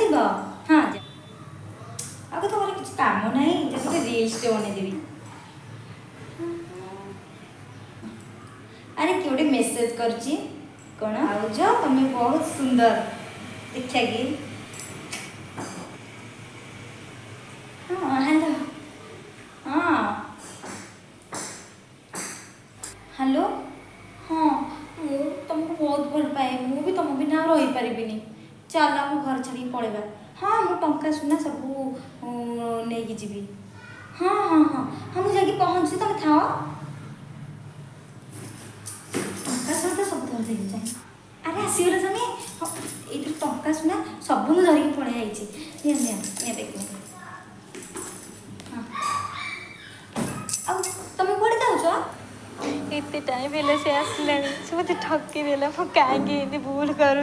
ଯିବ ହଁ ଆଗ ତମର କିଛି କାମ ନାହିଁ ଯେ ଗୋଟେ ରିଲ୍ସଟେ ବନେଇଦେବି। ଆରେ କିଏ ଗୋଟେ ମେସେଜ କରିଛି କ'ଣ ଆଉଛ ତମେ ବହୁତ ସୁନ୍ଦର ଦେଖିବା କି ହଁ ହ୍ୟାଲୋ ହଁ ହ୍ୟାଲୋ ହଁ ମୁଁ ତୁମକୁ ବହୁତ ଭଲ ପାଏ ମୁଁ ବି ତୁମ ବିନା ଆଉ ରହିପାରିବିନି ଚାଲ ଆମ ଘର ଛାଡ଼ିକି ପଳେଇବା ହଁ ମୁଁ ଟଙ୍କା ସୁନା ସବୁ ନେଇକି ଯିବି ହଁ ହଁ ହଁ ହଁ ମୁଁ ଯାଇକି ପହଞ୍ଚୁଛି ତୁମେ ଥାଅ ଟଙ୍କା ସହିତ ସବୁ ଧରିଦେଇକି ଯାଏ ଆରେ ଆସିଗଲା ତମେ ହଁ ଏଇଥିରେ ଟଙ୍କା ସୁନା ସବୁ ମୁଁ ଧରିକି ପଳେଇ ଆଇଛି ନିଅ ନିଅ ନିଅ ଦେଖିବ ହଁ ଆଉ ତମେ କୁଆଡ଼େ ଯାଉଛ? ଏତେ ଟାଇମ୍ ହେଲା ସେ ଆସିଲାଣି ସେ ମୋତେ ଠକି ଦେଲା ମୁଁ କାହିଁକି ଏମିତି ଭୁଲ କରୁଥିଲି।